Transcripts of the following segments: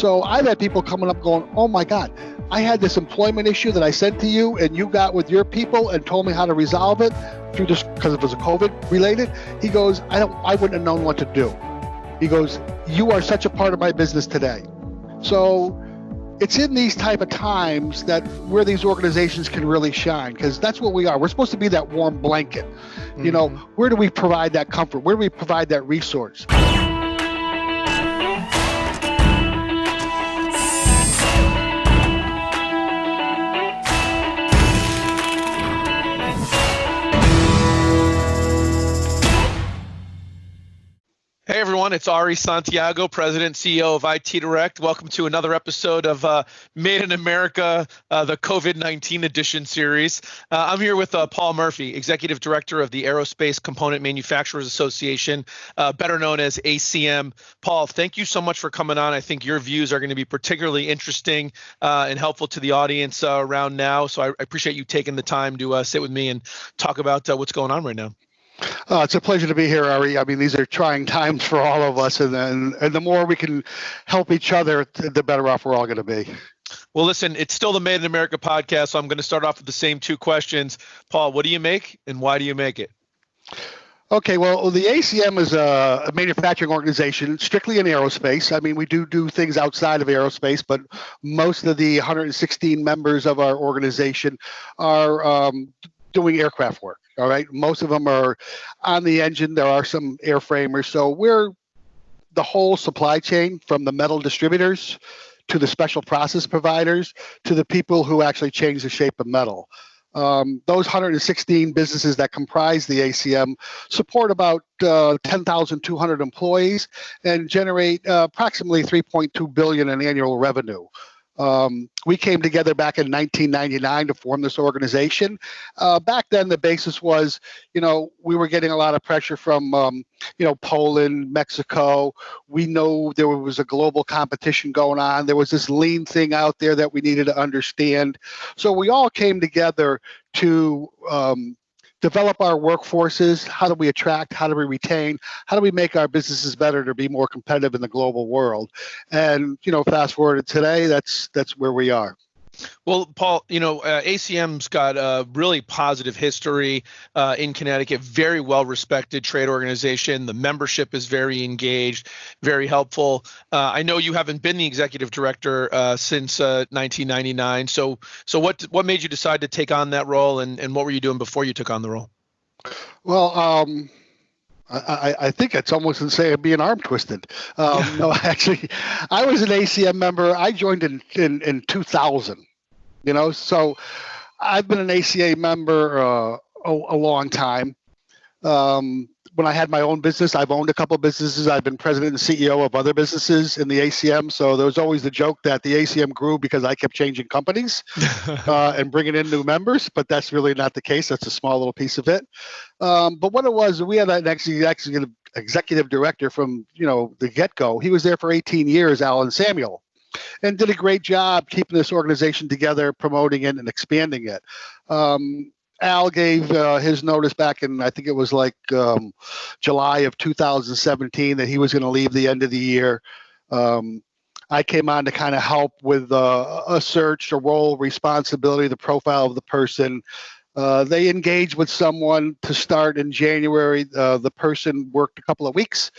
So I've had people coming up going, oh my God, I had this employment issue that I sent to you and you got with your people and told me how to resolve it through this because it was a COVID related. He goes, I wouldn't have known what to do. He goes, you are such a part of my business today. So it's in these type of times that where these organizations can really shine, because that's what we are. We're supposed to be that warm blanket. You know, where do we provide that comfort? Where do we provide that resource? Hey everyone, it's Ari Santiago, President and CEO of IT Direct. Welcome to another episode of Made in America, the COVID-19 edition series. I'm here with Paul Murphy, Executive Director of the Aerospace Component Manufacturers Association, better known as ACM. Paul, thank you so much for coming on. I think your views are going to be particularly interesting and helpful to the audience around now. So I appreciate you taking the time to sit with me and talk about what's going on right now. It's a pleasure to be here, Ari. I mean, these are trying times for all of us, and the more we can help each other, the better off we're all going to be. Well, listen, it's still the Made in America podcast, so I'm going to start off with the same two questions. Paul, what do you make and why do you make it? Okay, well, the ACM is a manufacturing organization strictly in aerospace. I mean, we do things outside of aerospace, but most of the 116 members of our organization are doing aircraft work. All right. Most of them are on the engine. There are some airframers. So we're the whole supply chain, from the metal distributors to the special process providers to the people who actually change the shape of metal. Those 116 businesses that comprise the ACM support about 10,200 employees and generate approximately $3.2 billion in annual revenue. We came together back in 1999 to form this organization. Back then, the basis was, we were getting a lot of pressure from, Poland, Mexico. We know there was a global competition going on. There was this lean thing out there that we needed to understand. So we all came together to develop our workforces. How do we attract? How do we retain? How do we make our businesses better to be more competitive in the global world? And, fast forward to today, that's where we are. Well, Paul, ACM's got a really positive history in Connecticut, very well-respected trade organization. The membership is very engaged, very helpful. I know you haven't been the executive director since 1999. So what made you decide to take on that role, and what were you doing before you took on the role? Well, I think it's almost insane being arm twisted. No, actually, I was an ACM member. I joined in 2000. So I've been an ACA member a long time. When I had my own business, I've owned a couple of businesses. I've been president and CEO of other businesses in the ACM. So there was always the joke that the ACM grew because I kept changing companies and bringing in new members, but that's really not the case. That's a small little piece of it. But what it was, we had an executive director from, the get-go. He was there for 18 years, Alan Samuel, and did a great job keeping this organization together, promoting it and expanding it. Al gave his notice back in, I think it was like July of 2017, that he was going to leave the end of the year. I came on to kind of help with a search, a role, responsibility, the profile of the person. They engaged with someone to start in January. The person worked a couple of weeks,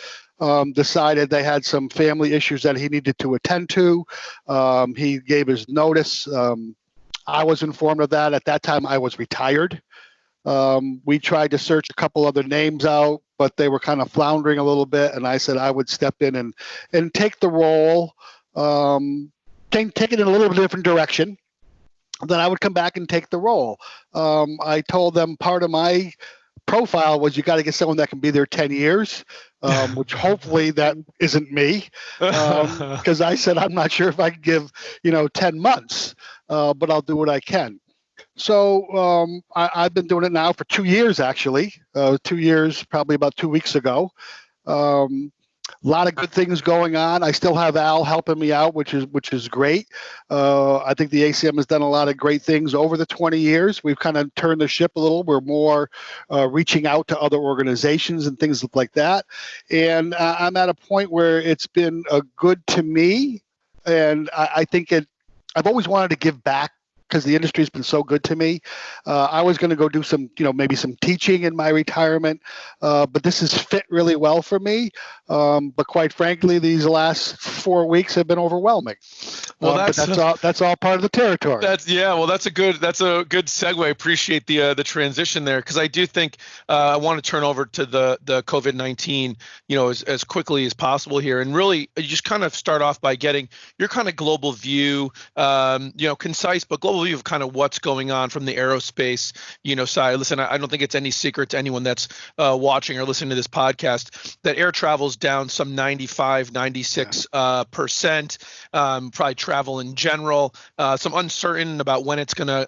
decided they had some family issues that he needed to attend to. He gave his notice. I was informed of that. At that time, I was retired. We tried to search a couple other names out, but they were kind of floundering a little bit. And I said I would step in and take the role, take it in a little bit different direction. Then I would come back and take the role. I told them part of my profile was you got to get someone that can be there 10 years, which hopefully that isn't me, because I said I'm not sure if I can give 10 months, but I'll do what I can. So I've been doing it now for 2 years, actually. 2 years, probably about 2 weeks ago. A lot of good things going on. I still have Al helping me out, which is great. I think the ACM has done a lot of great things over the 20 years. We've kind of turned the ship a little. We're more reaching out to other organizations and things like that. And I'm at a point where it's been good to me and I think I've always wanted to give back because the industry's been so good to me. I was going to go do some, maybe some teaching in my retirement, but this has fit really well for me. But quite frankly, these last 4 weeks have been overwhelming. Well, but that's all part of the territory. That's a good segue. Appreciate the transition there, because I do think I want to turn over to the COVID-19, as quickly as possible here, and really you just kind of start off by getting your kind of global view, concise but global view of kind of what's going on from the aerospace side. Listen, I don't think it's any secret to anyone that's watching or listening to this podcast that air travel's down some 96%. Probably travel in general, some uncertain about when it's gonna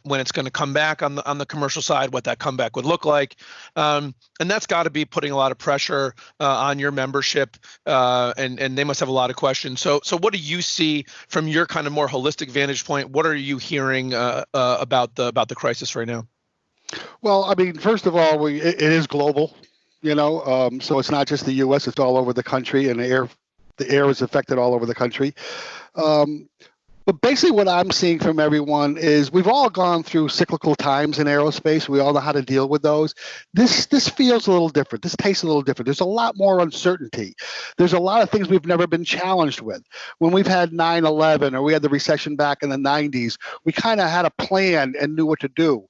come back on the commercial side, what that comeback would look like, and that's got to be putting a lot of pressure on your membership, and they must have a lot of questions. So what do you see from your kind of more holistic vantage point? What are you hearing about the crisis right now? Well, I mean, first of all, it is global, so it's not just the U.S. It's all over the country, and the air is affected all over the country. But basically what I'm seeing from everyone is we've all gone through cyclical times in aerospace. We all know how to deal with those. This feels a little different. This tastes a little different. There's a lot more uncertainty. There's a lot of things we've never been challenged with. When we've had 9/11 or we had the recession back in the 90s, we kind of had a plan and knew what to do.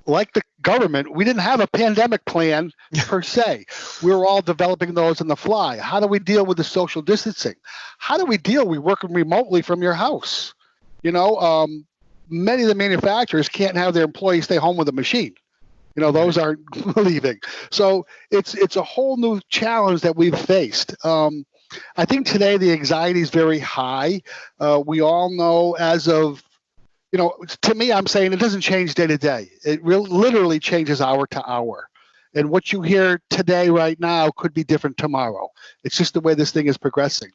Like the government, we didn't have a pandemic plan per se. We were all developing those on the fly. How do we deal with the social distancing? How do we deal with working remotely from your house? Many of the manufacturers can't have their employees stay home with a machine. Those aren't leaving. So it's a whole new challenge that we've faced. I think today the anxiety is very high. We all know as of to me, I'm saying it doesn't change day to day. It literally changes hour to hour. And what you hear today, right now, could be different tomorrow. It's just the way this thing is progressing.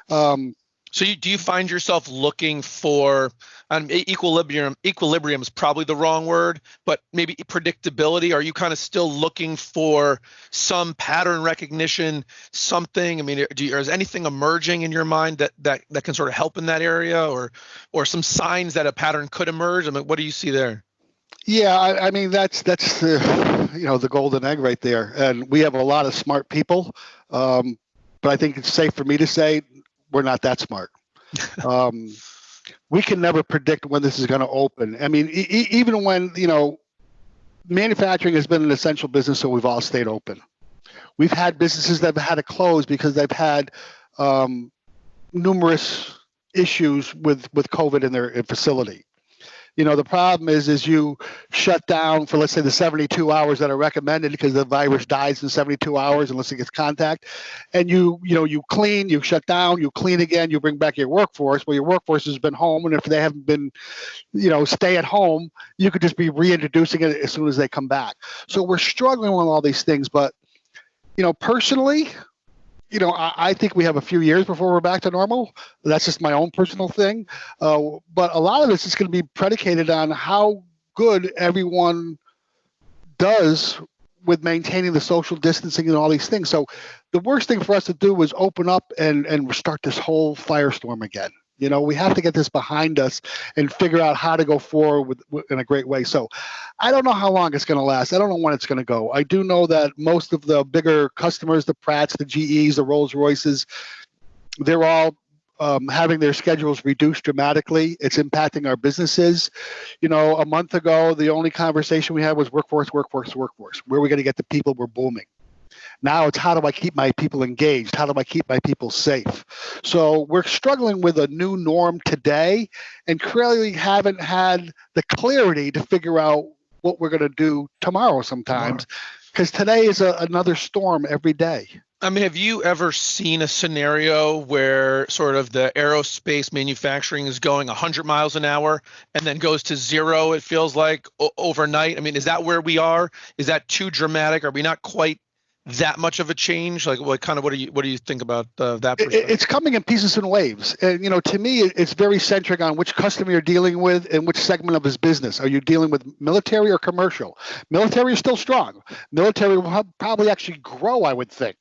So do you find yourself looking for equilibrium? Equilibrium is probably the wrong word, but maybe predictability. Are you kind of still looking for some pattern recognition, something? I mean, is anything emerging in your mind that can sort of help in that area, or some signs that a pattern could emerge? I mean, what do you see there? Yeah, I mean that's the golden egg right there, and we have a lot of smart people, but I think it's safe for me to say we're not that smart. We can never predict when this is going to open. I mean, even when, manufacturing has been an essential business, so we've all stayed open. We've had businesses that have had to close because they've had numerous issues with COVID in their facility. The problem is you shut down for, let's say, the 72 hours that are recommended because the virus dies in 72 hours unless it gets contact. And you clean, you shut down, you clean again, you bring back your workforce. Well, your workforce has been home. And if they haven't been, stay at home, you could just be reintroducing it as soon as they come back. So we're struggling with all these things. But, personally, I think we have a few years before we're back to normal. That's just my own personal thing. But a lot of this is going to be predicated on how good everyone does with maintaining the social distancing and all these things. So the worst thing for us to do is open up and start this whole firestorm again. We have to get this behind us and figure out how to go forward in a great way. So I don't know how long it's going to last. I don't know when it's going to go. I do know that most of the bigger customers, the Pratts, the GEs, the Rolls Royces, they're all having their schedules reduced dramatically. It's impacting our businesses. A month ago, the only conversation we had was workforce. Where are we going to get the people? We're booming. Now it's how do I keep my people engaged? How do I keep my people safe? So we're struggling with a new norm today and clearly haven't had the clarity to figure out what we're going to do tomorrow sometimes, because today is another storm every day. I mean, have you ever seen a scenario where sort of the aerospace manufacturing is going 100 miles an hour and then goes to zero, it feels like, overnight? I mean, is that where we are? Is that too dramatic? Are we not quite that much of a change? Like, what do you think about that perspective? It's coming in pieces and waves. And, to me, it's very centric on which customer you're dealing with and which segment of his business. Are you dealing with military or commercial? Military is still strong. Military will probably actually grow, I would think.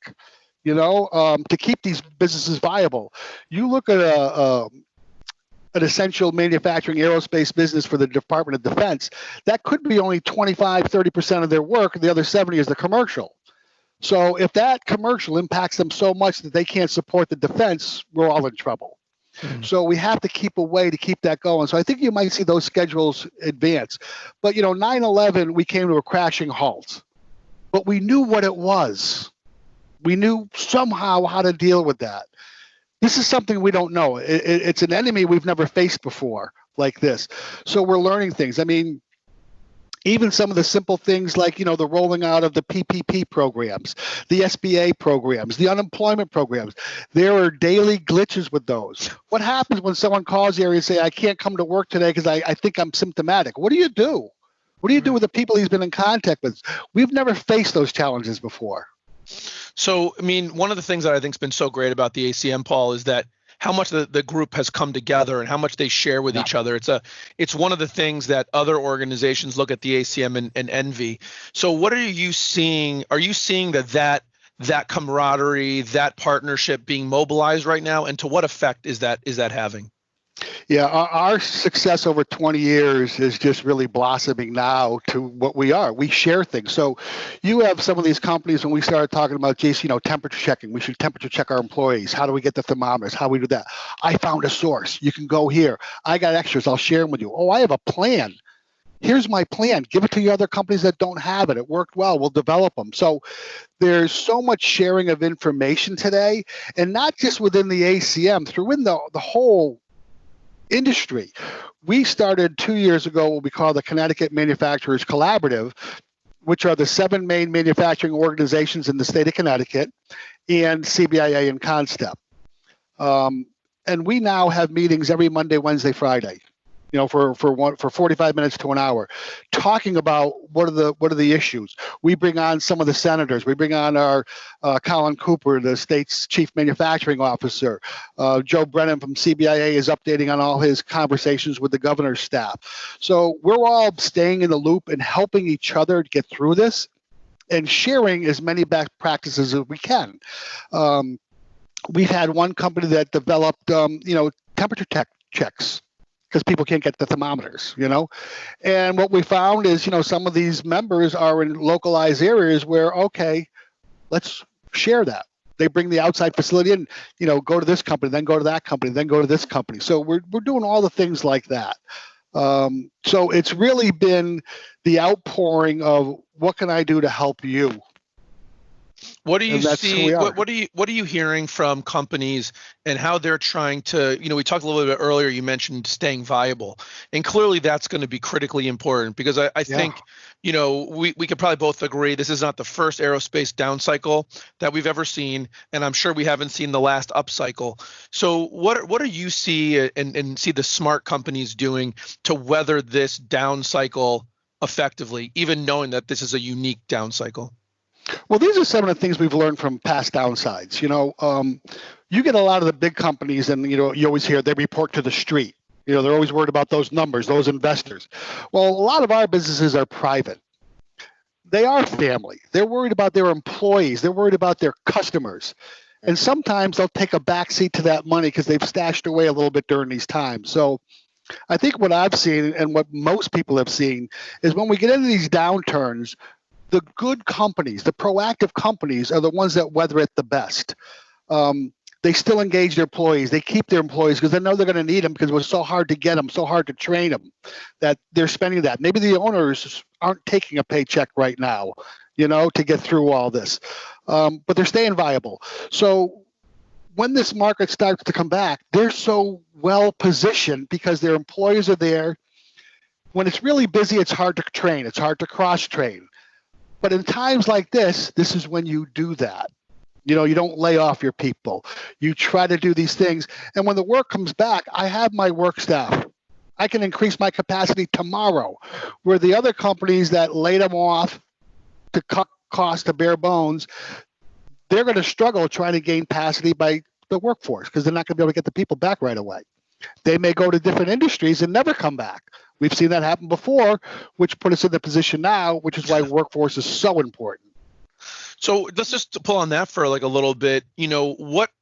to keep these businesses viable. You look at an essential manufacturing aerospace business for the Department of Defense, that could be only 25, 30% of their work. The other 70 is the commercial. So if that commercial impacts them so much that they can't support the defense, we're all in trouble. Mm-hmm. So we have to keep a way to keep that going. So I think you might see those schedules advance. But, 9/11, we came to a crashing halt. But we knew what it was. We knew somehow how to deal with that. This is something we don't know. It's an enemy we've never faced before like this. So we're learning things. I mean, even some of the simple things like, the rolling out of the PPP programs, the SBA programs, the unemployment programs, there are daily glitches with those. What happens when someone calls you and say, I can't come to work today because I think I'm symptomatic? What do you do? What do you do with the people he's been in contact with? We've never faced those challenges before. So, I mean, one of the things that I think has been so great about the ACM, Paul, is that how much the group has come together and how much they share with each other. It's one of the things that other organizations look at the ACM and envy. So what are you seeing? Are you seeing that camaraderie, that partnership being mobilized right now? And to what effect is that having? Yeah, our success over 20 years is just really blossoming now to what we are. We share things. So you have some of these companies when we started talking about, Jason, temperature checking. We should temperature check our employees. How do we get the thermometers? How do we do that? I found a source. You can go here. I got extras. I'll share them with you. Oh, I have a plan. Here's my plan. Give it to your other companies that don't have it. It worked well. We'll develop them. So there's so much sharing of information today, and not just within the ACM, through the whole industry. We started 2 years ago what we call the Connecticut Manufacturers Cooperative, which are the 7 main manufacturing organizations in the state of Connecticut, and CBIA and Constep. And we now have meetings every Monday, Wednesday, Friday, for 45 minutes to an hour, talking about what are the issues. We bring on some of the senators. We bring on our Colin Cooper, the state's chief manufacturing officer. Joe Brennan from CBIA is updating on all his conversations with the governor's staff. So we're all staying in the loop and helping each other get through this and sharing as many best practices as we can. We've had one company that developed, temperature checks, because people can't get the thermometers, And what we found is, some of these members are in localized areas where, okay, let's share that. They bring the outside facility in, go to this company, then go to that company, then go to this company. So we're doing all the things like that. So it's really been the outpouring of what can I do to help you? What do you see? What are you hearing from companies and how they're trying to? We talked a little bit earlier. You mentioned staying viable, and clearly that's going to be critically important because I think we could probably both agree this is not the first aerospace down cycle that we've ever seen, and I'm sure we haven't seen the last up cycle. So what do you see and see the smart companies doing to weather this down cycle effectively, even knowing that this is a unique down cycle? Well, these are some of the things we've learned from past downsides. You get a lot of the big companies and, you always hear they report to the street. They're always worried about those numbers, those investors. Well, a lot of our businesses are private. They are family. They're worried about their employees. They're worried about their customers. And sometimes they'll take a backseat to that money because they've stashed away a little bit during these times. So I think what I've seen and what most people have seen is when we get into these downturns, the good companies, the proactive companies are the ones that weather it the best. They still engage their employees. They keep their employees because they know they're going to need them because it was so hard to get them, so hard to train them that they're spending that. Maybe the owners aren't taking a paycheck right now, to get through all this, but they're staying viable. So when this market starts to come back, they're so well positioned because their employees are there. When it's really busy, it's hard to train. It's hard to cross-train. But in times like this is when you do that. You don't lay off your people. You try to do these things. And when the work comes back, I have my work staff. I can increase my capacity tomorrow. Where the other companies that laid them off to cut costs to bare bones, they're going to struggle trying to gain capacity by the workforce because they're not going to be able to get the people back right away. They may go to different industries and never come back. We've seen that happen before, which put us in the position now, which is why workforce is so important. So let's just pull on that for like a little bit.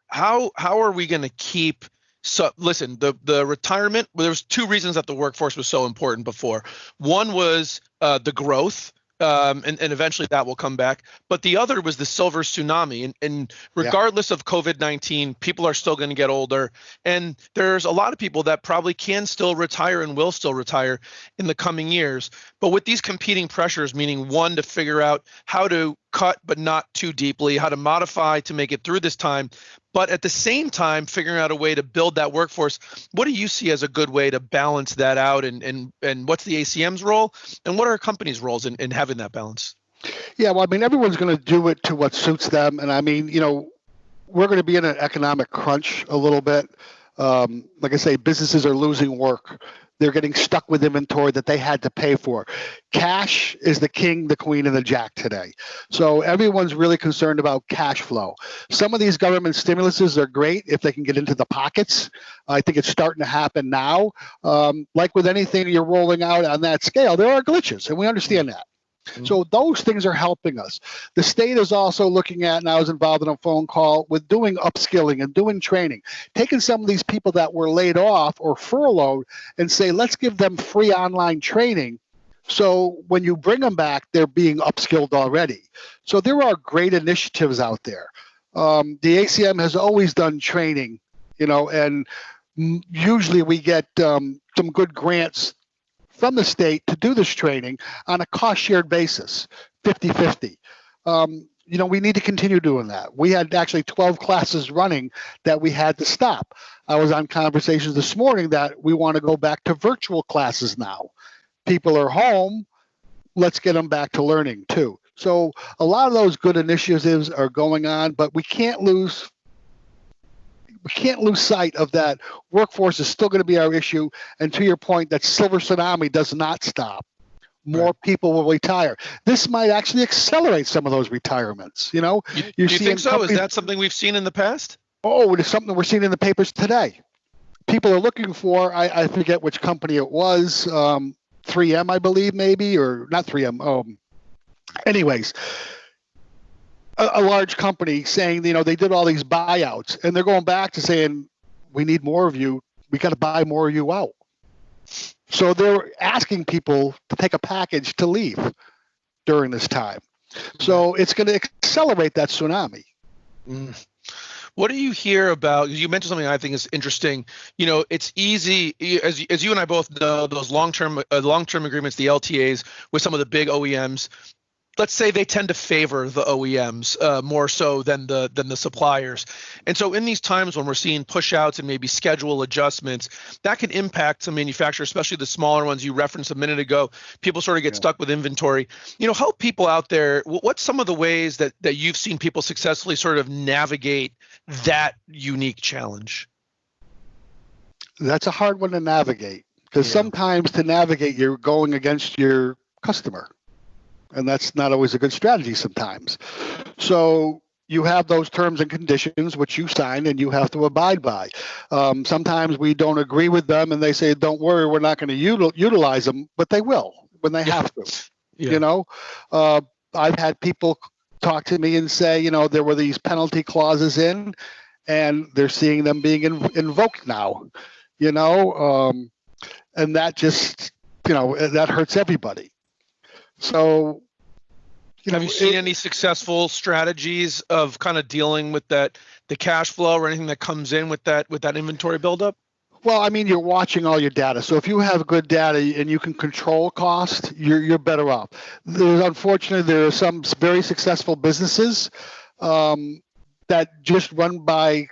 How are we going to keep? So listen, the retirement. Well, there was two reasons that the workforce was so important before. One was the growth. And eventually that will come back. But the other was the silver tsunami. And regardless of COVID-19, people are still going to get older. And there's a lot of people that probably can still retire and will still retire in the coming years. But with these competing pressures, meaning one, to figure out how to cut but not too deeply, how to modify to make it through this time, but at the same time, figuring out a way to build that workforce. What do you see as a good way to balance that out? And what's the ACM's role? And what are companies' roles in having that balance? Yeah, well, I mean, everyone's going to do it to what suits them. And I mean, we're going to be in an economic crunch a little bit. Like I say, businesses are losing work. They're getting stuck with inventory that they had to pay for. Cash is the king, the queen, and the jack today. So everyone's really concerned about cash flow. Some of these government stimuluses are great if they can get into the pockets. I think it's starting to happen now. Like with anything you're rolling out on that scale, there are glitches, and we understand that. So those things are helping us. The state is also looking at, and I was involved in a phone call with doing upskilling and doing training, taking some of these people that were laid off or furloughed and say, let's give them free online training. So when you bring them back, they're being upskilled already. So there are great initiatives out there. The ACM has always done training, and usually we get some good grants from the state to do this training on a cost-shared basis, 50-50. We need to continue doing that. We had actually 12 classes running that we had to stop. I was on conversations this morning that we want to go back to virtual classes now. People are home. Let's get them back to learning too. So a lot of those good initiatives are going on, but we can't lose sight of that. Workforce is still going to be our issue. And to your point, that silver tsunami does not stop. More people will retire. This might actually accelerate some of those retirements. Do you think so? Is that something we've seen in the past? Oh, it is something we're seeing in the papers today. People are looking for, I forget which company it was, 3M, I believe, maybe, or not 3M. Anyways, a large company saying, they did all these buyouts, and they're going back to saying, we need more of you. We got to buy more of you out. So they're asking people to take a package to leave during this time. So it's going to accelerate that tsunami. What do you hear about? You mentioned something I think is interesting. It's easy, as you and I both know, those long-term agreements, the LTAs with some of the big OEMs. Let's say they tend to favor the OEMs more so than the suppliers. And so in these times when we're seeing push-outs and maybe schedule adjustments, that can impact some manufacturers, especially the smaller ones you referenced a minute ago. People sort of get stuck with inventory. Help people out there. What's some of the ways that you've seen people successfully sort of navigate that unique challenge? That's a hard one to navigate because sometimes to navigate, you're going against your customer. And that's not always a good strategy sometimes. So you have those terms and conditions which you sign and you have to abide by. Sometimes we don't agree with them and they say, don't worry, we're not going to utilize them, but they will when they have to. I've had people talk to me and say, there were these penalty clauses in and they're seeing them being invoked now, and that just, that hurts everybody. So, have you seen any successful strategies of kind of dealing with the cash flow or anything that comes in with that inventory buildup? Well, I mean, you're watching all your data. So if you have good data and you can control cost, you're better off. Unfortunately, there are some very successful businesses that just run by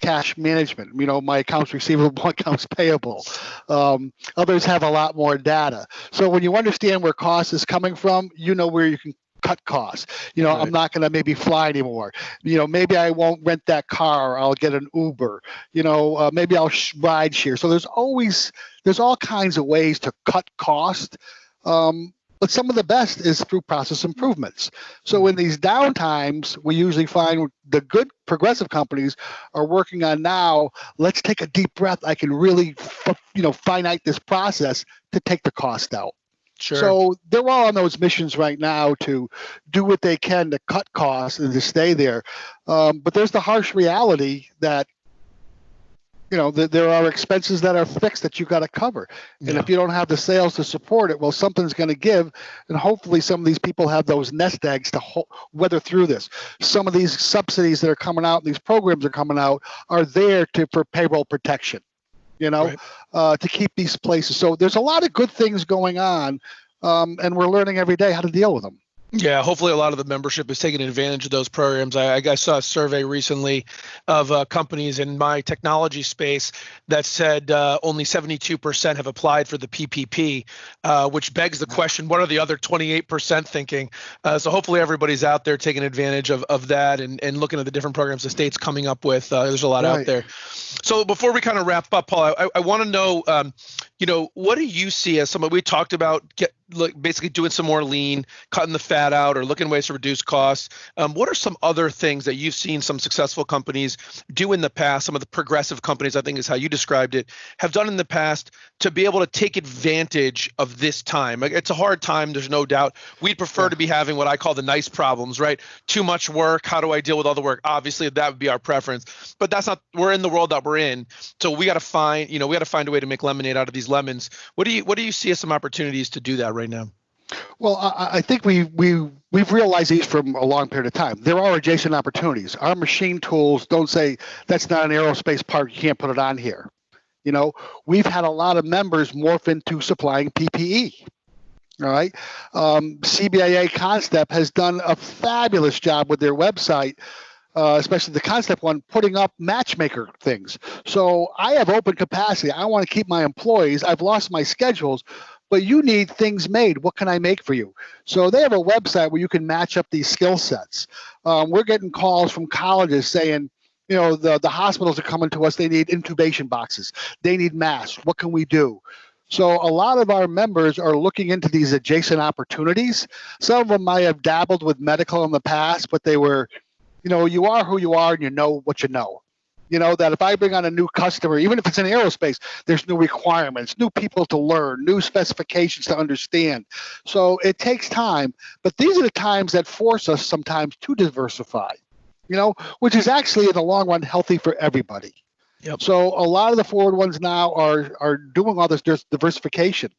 cash management, my accounts receivable, accounts payable. Others have a lot more data. So when you understand where cost is coming from, where you can cut costs. Right. I'm not going to maybe fly anymore. Maybe I won't rent that car. I'll get an Uber. Maybe I'll ride share. So there's all kinds of ways to cut cost. But some of the best is through process improvements. So in these downtimes, we usually find the good progressive companies are working on now, let's take a deep breath. I can really, finite this process to take the cost out. Sure. So they're all on those missions right now to do what they can to cut costs and to stay there. But there's the harsh reality that, there are expenses that are fixed that you got to cover. And if you don't have the sales to support it, well, something's going to give. And hopefully some of these people have those nest eggs to weather through this. Some of these subsidies that are coming out, and these programs are coming out, are there for payroll protection, right. To keep these places. So there's a lot of good things going on, and we're learning every day how to deal with them. Yeah, hopefully a lot of the membership is taking advantage of those programs. I saw a survey recently of companies in my technology space that said only 72% have applied for the PPP, which begs the question, what are the other 28% thinking? So hopefully everybody's out there taking advantage of that and looking at the different programs the state's coming up with. There's a lot out there. So before we kind of wrap up, Paul, I want to know, what do you see as we talked about basically doing some more lean, cutting the fat out, or looking at ways to reduce costs. What are some other things that you've seen some successful companies do in the past, some of the progressive companies, I think is how you described it, have done in the past to be able to take advantage of this time? It's a hard time, there's no doubt. We'd prefer to be having what I call the nice problems, right? Too much work, how do I deal with all the work? Obviously, that would be our preference, but that's not, we're in the world that we're in. So we got to find, we got to find a way to make lemonade out of these lemons. What do you see as some opportunities to do that right now? Well, I think we've realized these from a long period of time. There are adjacent opportunities. Our machine tools don't say that's not an aerospace part, you can't put it on here. We've had a lot of members morph into supplying PPE. All right. CBIA Concept has done a fabulous job with their website, especially the Concept one, putting up matchmaker things. So I have open capacity. I want to keep my employees. I've lost my schedules, but you need things made. What can I make for you? So they have a website where you can match up these skill sets. We're getting calls from colleges saying, the hospitals are coming to us. They need intubation boxes. They need masks. What can we do? So a lot of our members are looking into these adjacent opportunities. Some of them might have dabbled with medical in the past, but they were, you are who you are and you know what you know. That if I bring on a new customer, even if it's in aerospace, there's new requirements, new people to learn, new specifications to understand. So it takes time, but these are the times that force us sometimes to diversify, which is actually in the long run healthy for everybody. Yep. So a lot of the forward ones now are doing all this diversification.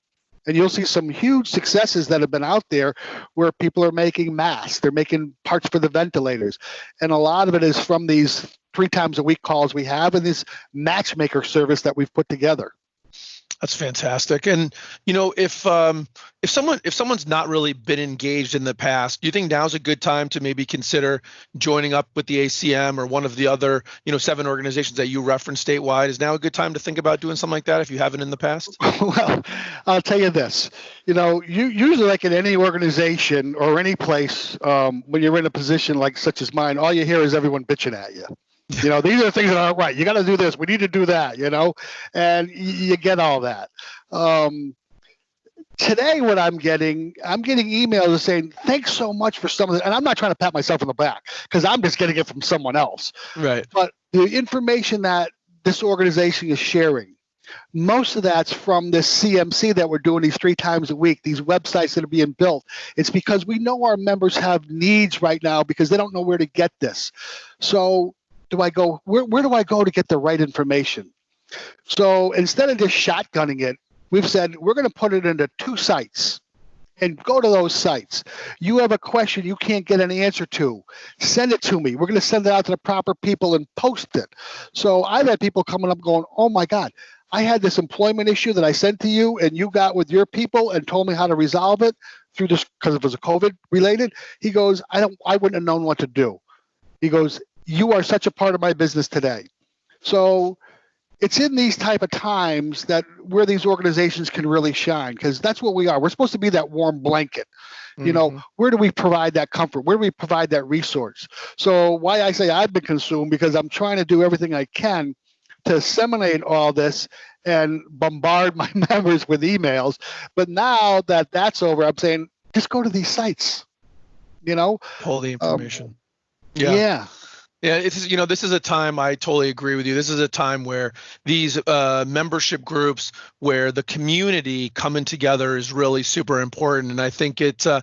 And you'll see some huge successes that have been out there where people are making masks. They're making parts for the ventilators. And a lot of it is from these 3 times a week calls we have and this matchmaker service that we've put together. That's fantastic. And if someone's not really been engaged in the past, do you think now's a good time to maybe consider joining up with the ACM or one of the other 7 organizations that you referenced statewide? Is now a good time to think about doing something like that if you haven't in the past? Well, I'll tell you this. You usually, like in any organization or any place, when you're in a position like such as mine, all you hear is everyone bitching at you. These are the things that aren't right. You got to do this. We need to do that, and you get all that. Today, what I'm getting emails saying, thanks so much for some of it. And I'm not trying to pat myself on the back because I'm just getting it from someone else. Right. But the information that this organization is sharing, most of that's from this CMC that we're doing these 3 times a week, these websites that are being built. It's because we know our members have needs right now because they don't know where to get this. So where do I go to get the right information? So instead of just shotgunning it, we've said we're going to put it into 2 sites and go to those sites. You have a question you can't get an answer to, send it to me. We're going to send it out to the proper people and post it. So I've had people coming up going, oh my God, I had this employment issue that I sent to you and you got with your people and told me how to resolve it through this because it was a COVID related. He goes, I wouldn't have known what to do. He goes, you are such a part of my business today. So it's in these type of times that where these organizations can really shine because that's what we are. We're supposed to be that warm blanket. Where do we provide that comfort? Where do we provide that resource? So why I say I've been consumed because I'm trying to do everything I can to disseminate all this and bombard my members with emails. But now that that's over, I'm saying, just go to these sites, Pull the information. Yeah. Yeah, this is a time, I totally agree with you. This is a time where these membership groups, where the community coming together is really super important. And I think it's a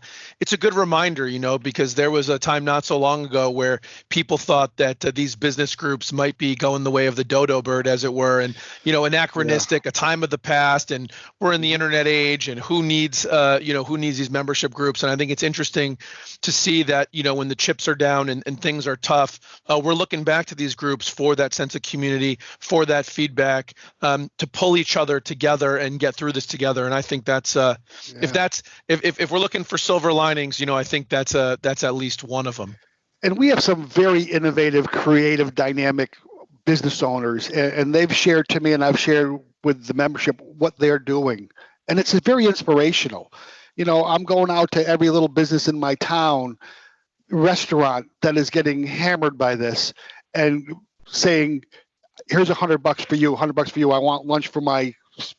good reminder, because there was a time not so long ago where people thought that these business groups might be going the way of the dodo bird, as it were, and, anachronistic, a time of the past, and we're in the internet age, and who needs these membership groups? And I think it's interesting to see that, when the chips are down and things are tough, we're looking back to these groups for that sense of community, for that feedback, to pull each other together and get through this together. And I think that's if we're looking for silver linings, I think that's at least one of them. And we have some very innovative, creative, dynamic business owners, and they've shared to me, and I've shared with the membership what they're doing, and it's very inspirational. I'm going out to every little business in my town, restaurant that is getting hammered by this, and saying, here's $100 for you, $100 for you. I want lunch for my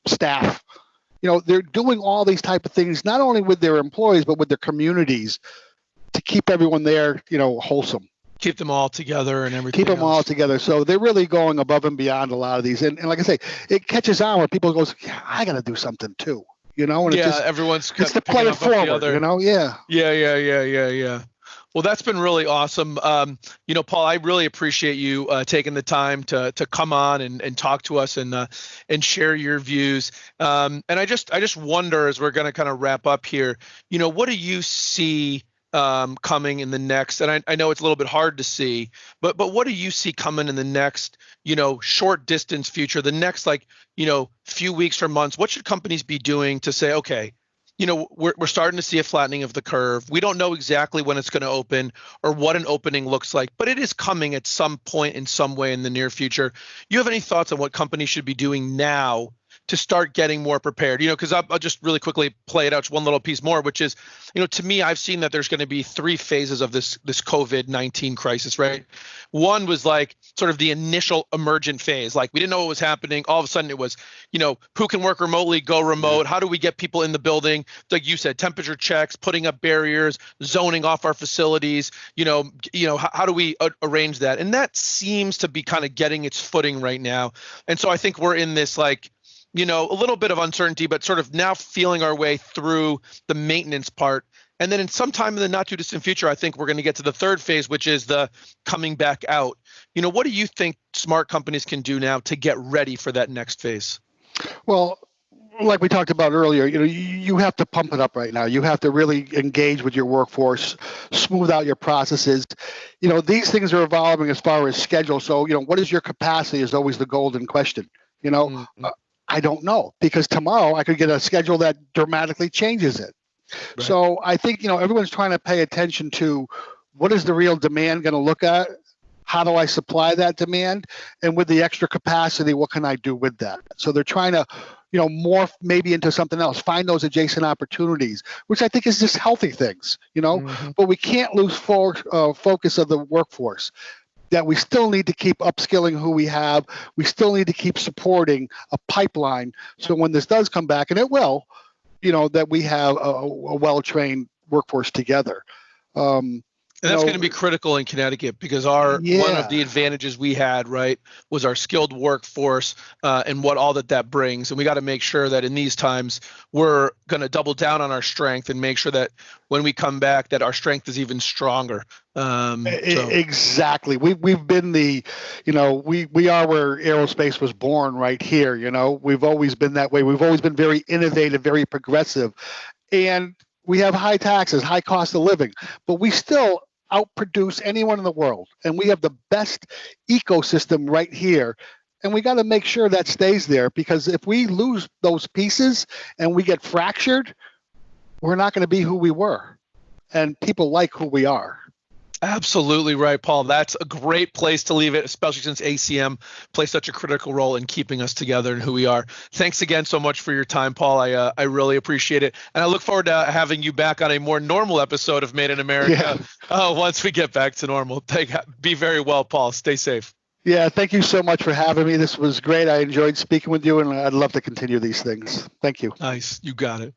staff. They're doing all these type of things, not only with their employees, but with their communities, to keep everyone there, wholesome. Keep them all together and everything. Keep them all together. So they're really going above and beyond a lot of these. And like I say, it catches on where people goes, yeah, I got to do something too. And everyone's it's the play it forward. Yeah. Well, that's been really awesome. Paul, I really appreciate you taking the time to come on and talk to us and share your views. And I just wonder, as we're going to kind of wrap up here, what do you see coming in the next? And I know it's a little bit hard to see, but what do you see coming in the next, short distance future, the next few weeks or months? What should companies be doing to say, okay, we're starting to see a flattening of the curve. We don't know exactly when it's going to open or what an opening looks like, but it is coming at some point in some way in the near future. You have any thoughts on what companies should be doing now to start getting more prepared? Because I'll just really quickly play it out one little piece more, which is, to me, I've seen that there's going to be three phases of this COVID-19 crisis, right? One was like sort of the initial emergent phase. Like we didn't know what was happening. All of a sudden it was, who can work remotely, go remote? How do we get people in the building? Like you said, temperature checks, putting up barriers, zoning off our facilities, how do we arrange that? And that seems to be kind of getting its footing right now. And so I think we're in this a little bit of uncertainty, but sort of now feeling our way through the maintenance part. And then in some time in the not too distant future, I think we're going to get to the third phase, which is the coming back out. What do you think smart companies can do now to get ready for that next phase? Well, like we talked about earlier, you have to pump it up right now. You have to really engage with your workforce, smooth out your processes. These things are evolving as far as schedule. So, what is your capacity is always the golden question. I don't know, because tomorrow I could get a schedule that dramatically changes it. Right. So I think, everyone's trying to pay attention to what is the real demand going to look at? How do I supply that demand? And with the extra capacity, what can I do with that? So they're trying to, morph maybe into something else, find those adjacent opportunities, which I think is just healthy things, but we can't lose focus of the workforce. That we still need to keep upskilling who we have. We still need to keep supporting a pipeline. So when this does come back, and it will, that we have a well-trained workforce together. And that's going to be critical in Connecticut, because one of the advantages we had, right, was our skilled workforce and what all that brings. And we got to make sure that in these times we're going to double down on our strength and make sure that when we come back that our strength is even stronger. Exactly. We've been we are where aerospace was born, right here. We've always been that way. We've always been very innovative, very progressive, and we have high taxes, high cost of living, but we still outproduce anyone in the world. And we have the best ecosystem right here. And we got to make sure that stays there, because if we lose those pieces and we get fractured, we're not going to be who we were. And people like who we are. Absolutely right, Paul. That's a great place to leave it, especially since ACM plays such a critical role in keeping us together and who we are. Thanks again so much for your time, Paul. I really appreciate it. And I look forward to having you back on a more normal episode of Made in America once we get back to normal. Be very well, Paul. Stay safe. Yeah, thank you so much for having me. This was great. I enjoyed speaking with you, and I'd love to continue these things. Thank you. Nice. You got it.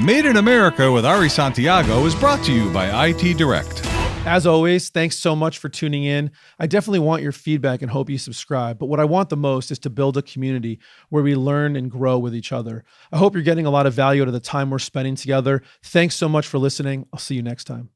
Made in America with Ari Santiago is brought to you by IT Direct. As always, thanks so much for tuning in. I definitely want your feedback and hope you subscribe. But what I want the most is to build a community where we learn and grow with each other. I hope you're getting a lot of value out of the time we're spending together. Thanks so much for listening. I'll see you next time.